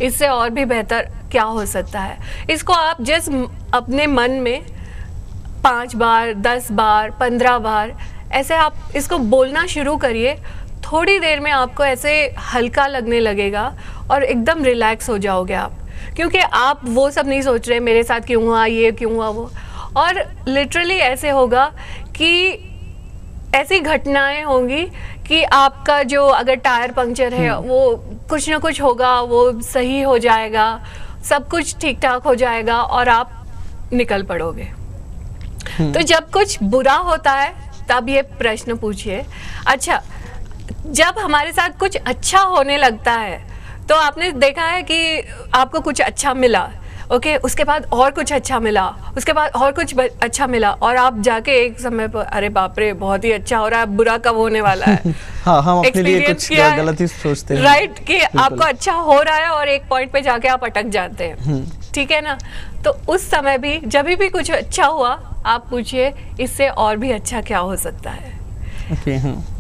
इससे और भी बेहतर क्या हो सकता है। इसको आप जस्ट अपने मन में 5 बार, 10 बार, 15 बार ऐसे आप इसको बोलना शुरू करिए। थोड़ी देर में आपको ऐसे हल्का लगने लगेगा और एकदम रिलैक्स हो जाओगे आप, क्योंकि आप वो सब नहीं सोच रहे मेरे साथ क्यों हुआ, ये क्यों हुआ, वो। और लिटरली ऐसे होगा कि ऐसी घटनाएं होंगी कि आपका जो अगर टायर पंक्चर है वो कुछ ना कुछ होगा, वो सही हो जाएगा, सब कुछ ठीक ठाक हो जाएगा और आप निकल पड़ोगे। तो जब कुछ बुरा होता है तब ये प्रश्न पूछिए। अच्छा, जब हमारे साथ कुछ अच्छा होने लगता है तो आपने देखा है कि आपको कुछ अच्छा मिला, ओके, उसके बाद और कुछ अच्छा मिला, उसके बाद और कुछ अच्छा मिला, और आप जाके एक समय पर अरे बाप रे बहुत ही अच्छा हो रहा है, बुरा कब होने वाला है। हाँ, हम अपने लिए कुछ गलत ही सोचते हैं, राइट, कि आपको अच्छा हो रहा है और एक पॉइंट पे जाके आप अटक जाते हैं, ठीक है ना। तो उस समय भी जब भी कुछ अच्छा हुआ आप पूछिए इससे और भी अच्छा क्या हो सकता है।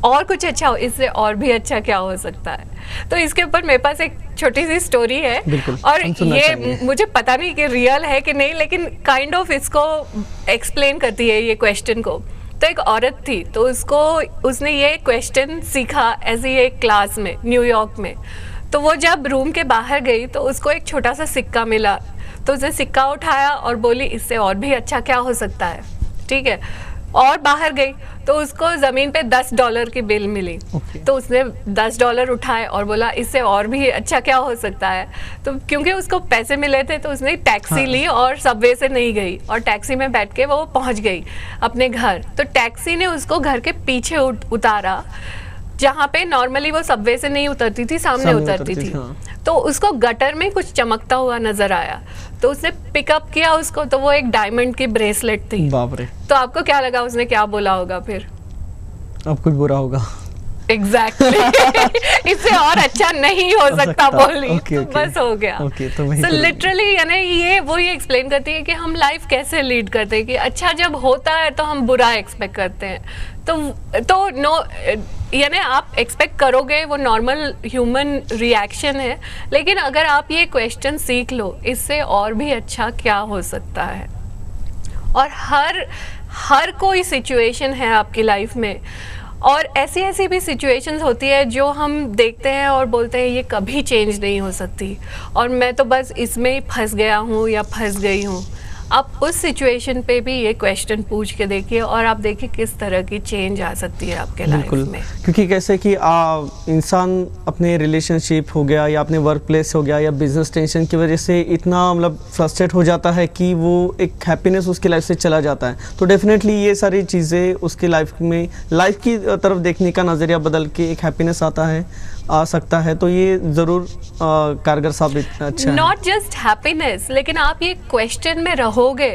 और कुछ अच्छा हो, इससे और भी अच्छा क्या हो सकता है। तो इसके ऊपर मेरे पास एक छोटी सी स्टोरी है, और ये मुझे पता नहीं कि रियल है कि नहीं, लेकिन काइंड ऑफ इसको एक्सप्लेन करती है ये क्वेश्चन को। तो एक औरत थी, तो उसने ये क्वेश्चन सीखा ऐसे एक क्लास में न्यूयॉर्क में। तो वो जब रूम के बाहर गई तो उसको एक छोटा सा सिक्का मिला, तो उसने सिक्का उठाया और बोली इससे और भी अच्छा क्या हो सकता है, ठीक है। और बाहर गई तो उसको ज़मीन पे $10 की बिल मिली, तो उसने $10 उठाए और बोला इससे और भी अच्छा क्या हो सकता है। तो क्योंकि उसको पैसे मिले थे तो उसने टैक्सी ली और सबवे से नहीं गई, और टैक्सी में बैठ के वो पहुंच गई अपने घर। तो टैक्सी ने उसको घर के पीछे उतारा, जहाँ पे नॉर्मली वो सबवे से नहीं उतरती थी, सामने उतरती थी। तो उसको गटर में कुछ चमकता हुआ नजर आया, तो उसने पिकअप किया उसको, तो वो एक डायमंड की ब्रेसलेट थी। बाप रे। तो आपको क्या लगा उसने क्या बोला होगा फिर? अब कुछ बुरा होगा। एग्जैक्टली इससे और अच्छा नहीं हो सकता बोली। तो बस हो गया। तो लिटरली यानी ये एक्सप्लेन करती है कि हम लाइफ कैसे लीड करते हैं, कि अच्छा जब होता है तो हम बुरा एक्सपेक्ट करते हैं, तो नो, यानी आप एक्सपेक्ट करोगे, वो नॉर्मल ह्यूमन रिएक्शन है। लेकिन अगर आप ये क्वेश्चन सीख लो इससे और भी अच्छा क्या हो सकता है, और हर कोई सिचुएशन है आपकी लाइफ में, और ऐसी भी सिचुएशंस होती है जो हम देखते हैं और बोलते हैं ये कभी चेंज नहीं हो सकती, और मैं तो बस इसमें ही फंस गया हूँ या फंस गई हूँ। आप उस सिचुएशन पे भी ये क्वेश्चन पूछ के देखिए, और आप देखिए किस तरह की चेंज आ सकती है आपके लाइफ में। क्योंकि कैसे कि इंसान अपने रिलेशनशिप हो गया या अपने वर्क प्लेस हो गया या बिजनेस टेंशन की वजह से इतना मतलब फ्रस्ट्रेट हो जाता है कि वो एक हैप्पीनेस उसकी लाइफ से चला जाता है। तो डेफिनेटली ये सारी चीज़ें उसकी लाइफ में, लाइफ की तरफ देखने का नज़रिया बदल के एक हैप्पीनेस आ सकता है। तो ये ज़रूर कारगर साबित अच्छा है। नॉट जस्ट हैप्पीनेस, लेकिन आप ये क्वेश्चन में रहोगे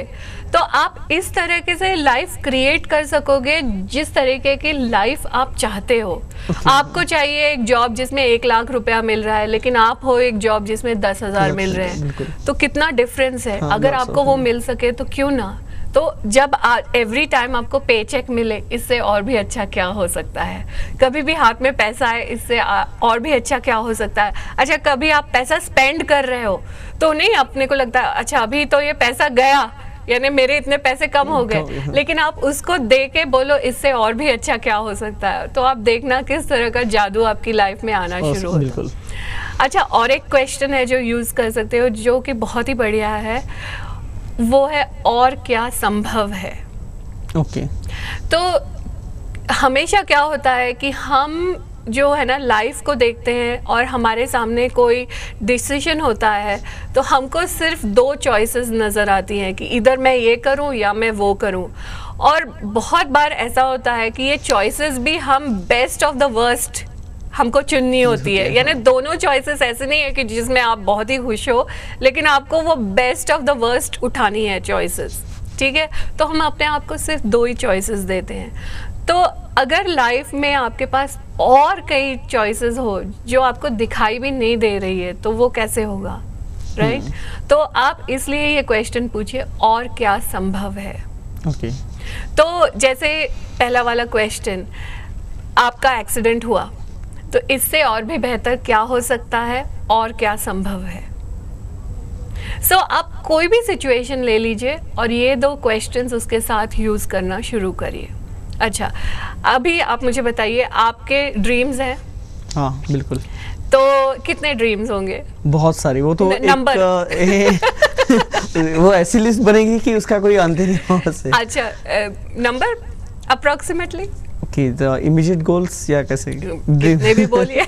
तो आप इस तरीके से लाइफ क्रिएट कर सकोगे जिस तरीके की लाइफ आप चाहते हो। आपको चाहिए एक जॉब जिसमें 1 लाख रुपया मिल रहा है, लेकिन आप हो एक जॉब जिसमें 10,000 मिल रहे हैं, तो कितना डिफरेंस है। अगर आपको वो मिल सके तो क्यों ना। तो जब एवरी टाइम आपको पे चेक मिले, इससे और भी अच्छा क्या हो सकता है। कभी भी हाथ में पैसा है, इससे और भी अच्छा क्या हो सकता है। अच्छा, कभी आप पैसा स्पेंड कर रहे हो तो नहीं अपने को लगता अच्छा अभी तो ये पैसा गया, यानी मेरे इतने पैसे कम हो गए, लेकिन आप उसको दे के बोलो इससे और भी अच्छा क्या हो सकता है, तो आप देखना किस तरह का जादू आपकी लाइफ में आना शुरू होता है। अच्छा, और एक क्वेश्चन है जो यूज कर सकते हो, जो कि बहुत ही बढ़िया है, वो है और क्या संभव है। तो हमेशा क्या होता है कि हम जो है ना लाइफ को देखते हैं और हमारे सामने कोई डिसीजन होता है तो हमको सिर्फ 2 चॉइसेस नज़र आती हैं कि इधर मैं ये करूं या मैं वो करूं। और बहुत बार ऐसा होता है कि ये चॉइसेस भी हम बेस्ट ऑफ द वर्स्ट हमको चुननी होती है। यानी दोनों चॉइसेस ऐसे नहीं है कि जिसमें आप बहुत ही खुश हो, लेकिन आपको वो बेस्ट ऑफ द वर्स्ट उठानी है चॉइसेस, ठीक है। तो हम अपने आप को सिर्फ 2 ही चॉइसेस देते हैं। तो अगर लाइफ में आपके पास और कई चॉइसेस हो जो आपको दिखाई भी नहीं दे रही है तो वो कैसे होगा, राइट? तो आप इसलिए ये क्वेश्चन पूछिए और क्या संभव है। तो जैसे पहला वाला क्वेश्चन, आपका एक्सीडेंट हुआ तो इससे और भी बेहतर क्या हो सकता है और क्या संभव है। सो आप कोई भी सिचुएशन ले लीजिए और ये 2 क्वेश्चंस उसके साथ यूज़ करना शुरू करिए। अच्छा, अभी आप मुझे बताइए, आपके ड्रीम्स हैं? हाँ बिल्कुल। तो कितने ड्रीम्स होंगे? बहुत सारी, वो तो नंबर वो ऐसी लिस्ट बनेगी कि उसका कोई अंत ही नहीं हो से। अच्छा, number approximately? Okay, the immediate goals या कैसे? कितने भी बोलिए।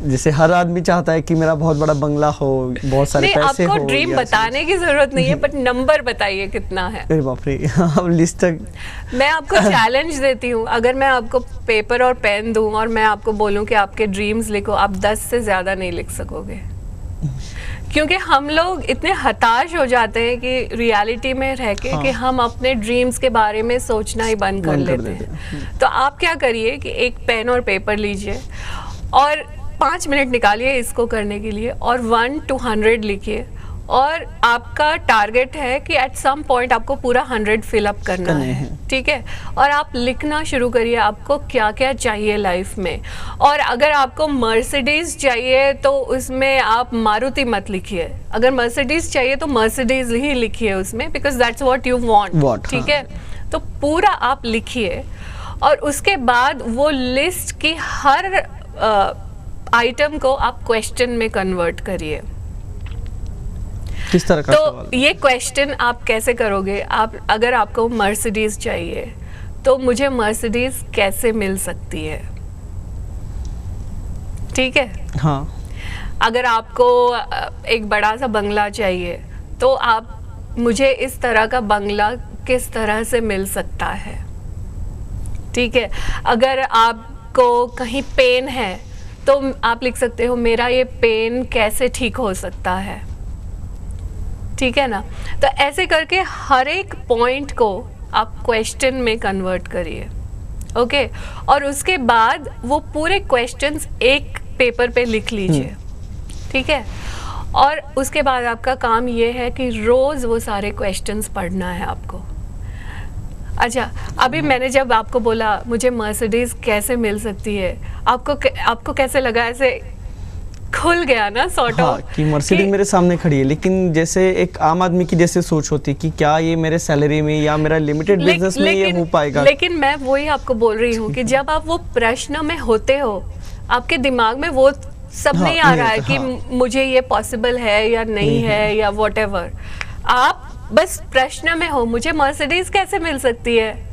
जैसे हर आदमी चाहता है कि मेरा बहुत बड़ा बंगला हो, बहुत सारे पैसे हो। आपको ड्रीम बताने की जरूरत नहीं है, बट नंबर बताइए कितना है। अरे बाप रे, अब लिस्ट तक। मैं आपको चैलेंज देती हूँ, अगर मैं आपको पेपर और पेन दूं और मैं आपको बोलूं कि आपके ड्रीम्स लिखो, आप 10 से ज्यादा नहीं लिख सकोगे। क्योंकि हम लोग इतने हताश हो जाते हैं कि रियलिटी में रह के कि हम अपने ड्रीम्स के बारे में सोचना ही बंद कर लेते हैं। तो आप क्या करिए कि एक पेन और पेपर लीजिए और 5 मिनट निकालिए इसको करने के लिए और 1 to 100 लिखिए, और आपका टारगेट है कि एट सम पॉइंट आपको पूरा 100 फिल अप करना है, ठीक है। और आप लिखना शुरू करिए आपको क्या क्या चाहिए लाइफ में। और अगर आपको मर्सिडीज चाहिए तो उसमें आप मारुति मत लिखिए, अगर मर्सिडीज चाहिए तो मर्सिडीज ही लिखिए उसमें, because that's what you want, ठीक है। तो पूरा आप लिखिए और उसके बाद वो लिस्ट की हर आइटम को आप क्वेश्चन में कन्वर्ट करिए। किस तरह का सवाल? तो ये क्वेश्चन आप कैसे करोगे? आप अगर आपको मर्सिडीज चाहिए तो मुझे मर्सिडीज कैसे मिल सकती है, ठीक है। हाँ। अगर आपको एक बड़ा सा बंगला चाहिए तो आप मुझे इस तरह का बंगला किस तरह से मिल सकता है, ठीक है। अगर आपको कहीं पेन है तो आप लिख सकते हो मेरा ये पेन कैसे ठीक हो सकता है, ठीक है ना। तो ऐसे करके हर एक पॉइंट को आप क्वेश्चन में कन्वर्ट करिए, ओके। और उसके बाद वो पूरे क्वेश्चंस एक पेपर पे लिख लीजिए, ठीक है। और उसके बाद आपका काम ये है कि रोज वो सारे क्वेश्चंस पढ़ना है आपको। अच्छा, अभी मैंने जब आपको बोला मुझे मर्सिडीज कैसे मिल सकती है, आपको कैसे लगा? ऐसे खुल गया ना सॉर्ट ऑफ, हाँ, कि मर्सिडीज मेरे सामने खड़ी है, लेकिन जैसे एक आम आदमी की जैसे सोच होती कि क्या ये मेरे सैलरी में या मेरा लिमिटेड बिजनेस में ये हो पाएगा। लेकिन मैं वही आपको बोल रही हूँ कि जब आप वो प्रश्न में होते हो, आपके दिमाग में वो सब नहीं आ रहा है कि मुझे ये पॉसिबल है या नहीं है या व्हाटएवर। आप बस प्रश्न में हो, मुझे मर्सिडीज कैसे मिल सकती है।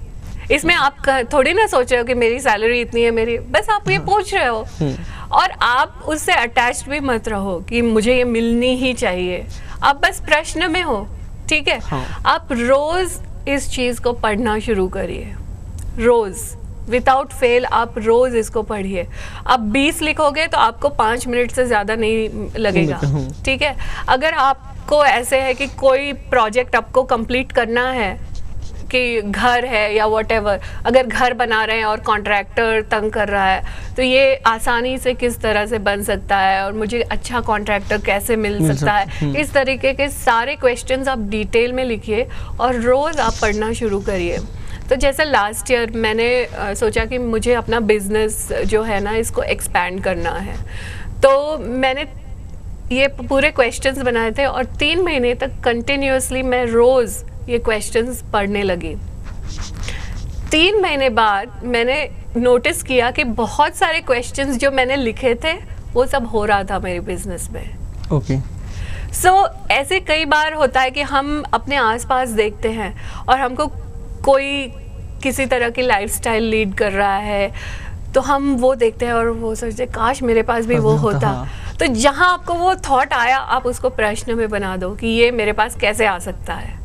इसमें आप थोड़ी ना सोच रहे हो कि मेरी सैलरी इतनी है, मेरी, बस आप ये पूछ रहे हो। और आप उससे अटैच्ड भी मत रहो कि मुझे ये मिलनी ही चाहिए, आप बस प्रश्न में हो, ठीक है। आप रोज इस चीज को पढ़ना शुरू करिए, रोज विदाउट फेल आप रोज इसको पढ़िए। आप 20 लिखोगे तो आपको 5 मिनट से ज्यादा नहीं लगेगा, ठीक है। अगर आपको ऐसे है कि कोई प्रोजेक्ट आपको कंप्लीट करना है, कि घर है या व्हाटएवर, अगर घर बना रहे हैं और कॉन्ट्रैक्टर तंग कर रहा है तो ये आसानी से किस तरह से बन सकता है और मुझे अच्छा कॉन्ट्रैक्टर कैसे मिल सकता है, इस तरीके के सारे क्वेश्चंस आप डिटेल में लिखिए और रोज आप पढ़ना शुरू करिए। तो जैसे लास्ट ईयर मैंने सोचा कि मुझे अपना बिजनेस जो है ना इसको एक्सपैंड करना है, तो मैंने ये पूरे क्वेश्चंस बनाए थे और 3 महीने तक कंटिन्यूअसली मैं रोज ये क्वेश्चंस पढ़ने लगी। 3 महीने बाद मैंने नोटिस किया कि बहुत सारे क्वेश्चंस जो मैंने लिखे थे वो सब हो रहा था मेरे बिजनेस में, ओके। सो ऐसे कई बार होता है कि हम अपने आसपास देखते हैं और हमको कोई किसी तरह की लाइफस्टाइल लीड कर रहा है तो हम वो देखते हैं और वो सोचते हैं काश मेरे पास भी वो होता। तो जहां आपको वो थॉट आया आप उसको प्रश्न में बना दो कि ये मेरे पास कैसे आ सकता है,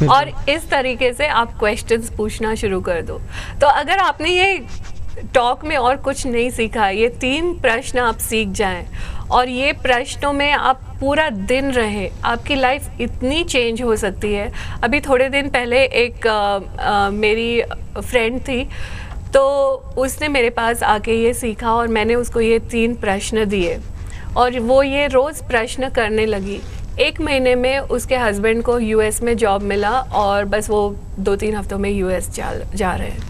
और इस तरीके से आप क्वेश्चंस पूछना शुरू कर दो। तो अगर आपने ये टॉक में और कुछ नहीं सीखा, ये 3 प्रश्न आप सीख जाएं और ये प्रश्नों में आप पूरा दिन रहे, आपकी लाइफ इतनी चेंज हो सकती है। अभी थोड़े दिन पहले एक मेरी फ्रेंड थी, तो उसने मेरे पास आके ये सीखा और मैंने उसको ये 3 प्रश्न दिए और वो ये रोज़ प्रश्न करने लगी। 1 महीने में उसके हस्बैंड को यूएस में जॉब मिला और बस वो 2-3 हफ्तों में यूएस जा रहे हैं।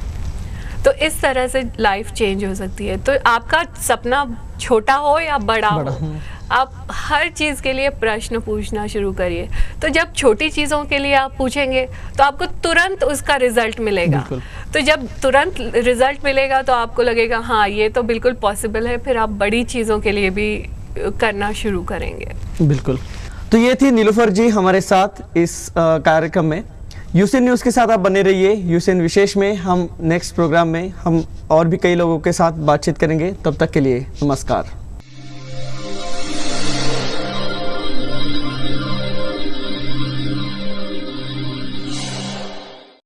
तो इस तरह से लाइफ चेंज हो सकती है। तो आपका सपना छोटा हो या बड़ा हो, आप हर चीज़ के लिए प्रश्न पूछना शुरू करिए। तो जब छोटी चीज़ों के लिए आप पूछेंगे तो आपको तुरंत उसका रिजल्ट मिलेगा। बिल्कुल। तो जब तुरंत रिजल्ट मिलेगा तो आपको लगेगा हाँ ये तो बिल्कुल पॉसिबल है, फिर आप बड़ी चीज़ों के लिए भी करना शुरू करेंगे। बिल्कुल। तो ये थी नीलूफर जी हमारे साथ इस कार्यक्रम में। यूसीएन न्यूज़ के साथ आप बने रहिए। यूसीएन विशेष में हम नेक्स्ट प्रोग्राम में हम और भी कई लोगों के साथ बातचीत करेंगे। तब तक के लिए नमस्कार।